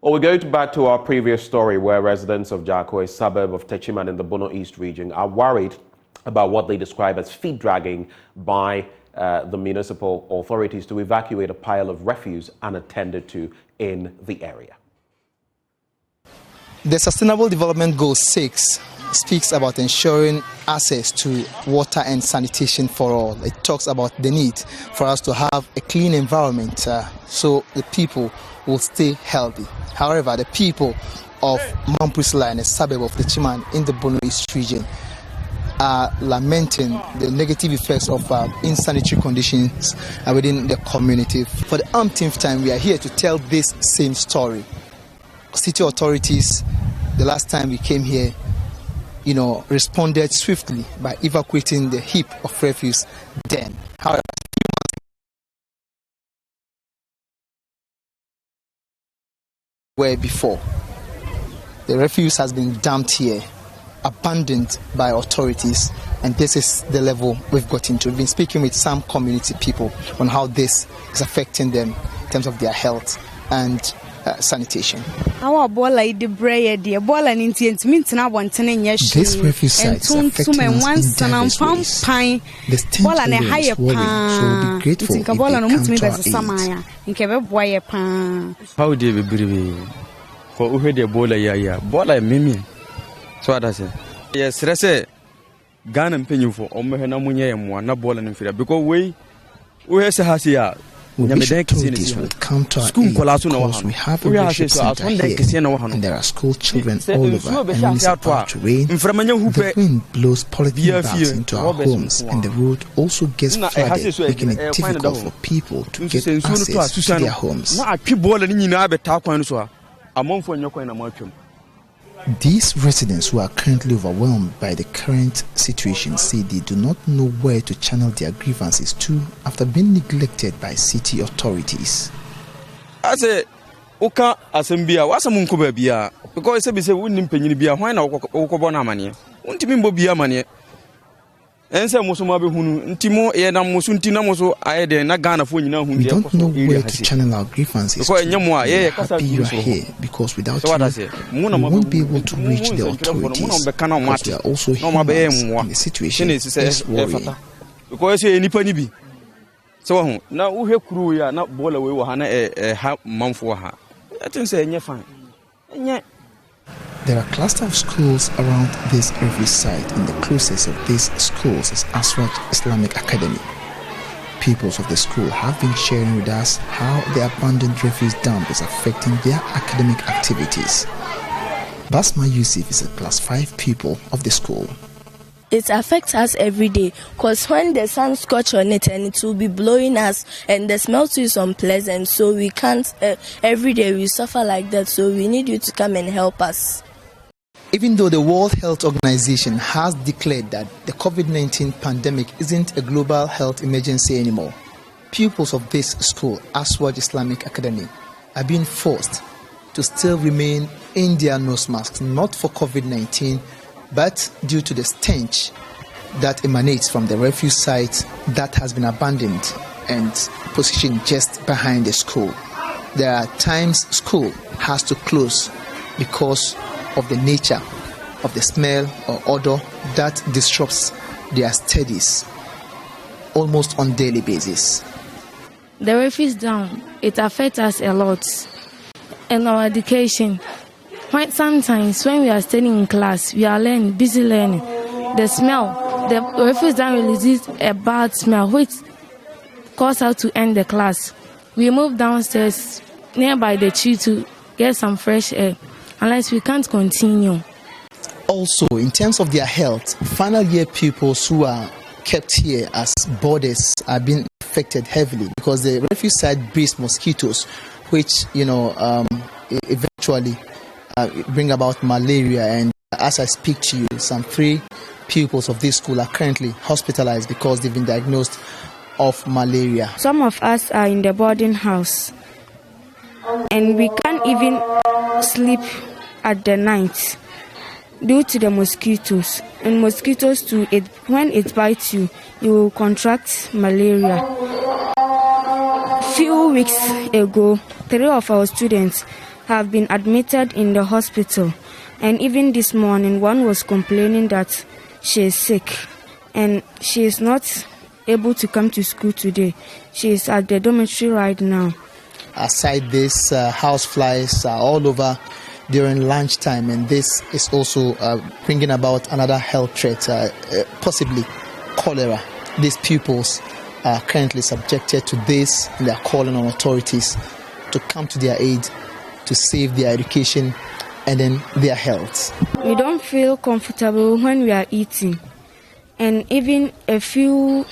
Well, we go back to our previous story where residents of Gyarko, a suburb of Techiman in the Bono East region, are worried about what they describe as feet dragging by the municipal authorities to evacuate a pile of refuse unattended to in the area. The Sustainable Development Goal 6 speaks about ensuring access to water and sanitation for all. It talks about the need for us to have a clean environment so the people will stay healthy. However, the people of Mampusla, a suburb of Techiman in the Bono East region, are lamenting the negative effects of insanitary conditions within the community. For the umpteenth time, we are here to tell this same story. City authorities, the last time we came here, responded swiftly by evacuating the heap of refuse then. However, where before, the refuse has been dumped here, abandoned by authorities, and this is the level we've got into. We've been speaking with some community people on how this is affecting them in terms of their health and sanitation. This refuse site is affecting us in diverse ways. The stench alone is worrying, so we'll be grateful if they come to our aid. How do you believe? For who the bola mimi. So what I say? Yes, I say Ghana penny for Omehana Munya and na bola in Fira because we have here. We wish authorities would come to our aid because we have a worship center here and there are school children all over, and when it's about to rain, the wind blows polythene bags into our homes and the road also gets flooded, making it difficult for people to get access to their homes. These residents who are currently overwhelmed by the current situation say they do not know where to channel their grievances to after being neglected by city authorities. I say, Oka Asembia, what's a munkubia? Because I say, we didn't pay you why now Okobona money. Won't you mean Bobia money? And some Mosumabi Timo, Edam Musuntina Moso, I had a Ghana for you. We don't know where to channel our grievances. We are happy you are here because without you, we won't be able to reach the authorities because we are also humans and the situation is worrying. Because you any be. So now we have crew, not boil away a half month for her. I think say, fine. There are clusters of schools around this refuse site, and the closest of these schools is Aswat Islamic Academy. Pupils of the school have been sharing with us how the abandoned refuse dump is affecting their academic activities. Basma Yusuf is a class 5 pupil of the school. It affects us every day because when the sun scorches on it and it will be blowing us and the smell too is unpleasant, so we can't, every day we suffer like that, so we need you to come and help us. Even though the World Health Organization has declared that the COVID-19 pandemic isn't a global health emergency anymore, pupils of this school, Aswad Islamic Academy, are being forced to still remain in their nose masks, not for COVID-19, but due to the stench that emanates from the refuse site that has been abandoned and positioned just behind the school. There are times school has to close because of the nature of the smell or odor that disrupts their studies almost on a daily basis. The refuse dump, it affects us a lot in our education. Sometimes when we are studying in class, we are busy learning. The smell, the refuse dump releases a bad smell which causes us to end the class. We move downstairs nearby the tree to get some fresh air. Unless we can't continue. Also, in terms of their health, final year pupils who are kept here as boarders are being affected heavily because the refuse site breeds mosquitoes, which eventually bring about malaria. And as I speak to you, some 3 pupils of this school are currently hospitalized because they've been diagnosed of malaria. Some of us are in the boarding house, and we can't even sleep at the night due to the mosquitoes. And mosquitoes too, when it bites you, you will contract malaria. Few weeks ago, 3 of our students have been admitted in the hospital. And even this morning, one was complaining that she is sick and she is not able to come to school today. She is at the dormitory right now. Aside this, house flies are all over during lunchtime, and this is also bringing about another health threat, possibly cholera. These pupils are currently subjected to this, and they are calling on authorities to come to their aid to save their education and then their health. We don't feel comfortable when we are eating, and even a few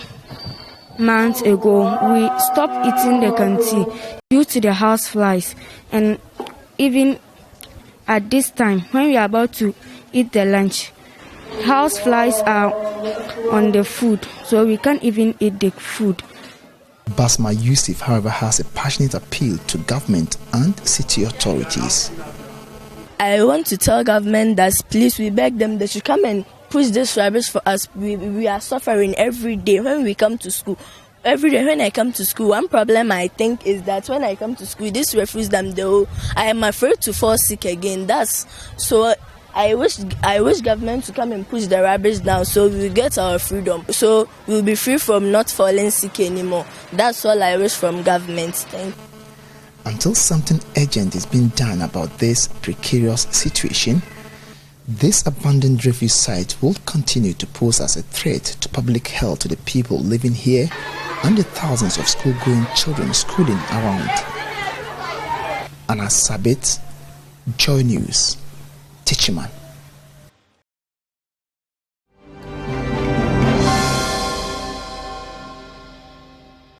months ago we stopped eating the canteen due to the house flies. And even at this time when we are about to eat the lunch, house flies are on the food, so we can't even eat the food. Basma Yusuf, however, has a passionate appeal to government and city authorities. I want to tell government that please, we beg them, they should come and push this rubbish for us. We are suffering every day when we come to school. Every day when I come to school, one problem I think is that when I come to school, this refuse them, I am afraid to fall sick again. So I wish government to come and push the rubbish down so we will get our freedom. So we'll be free from not falling sick anymore. That's all I wish from government. Thank you. Until something urgent is being done about this precarious situation, this abandoned refuse site will continue to pose as a threat to public health to the people living here and the thousands of school-going children schooling around. Anna Sabit, JoyNews, Techiman.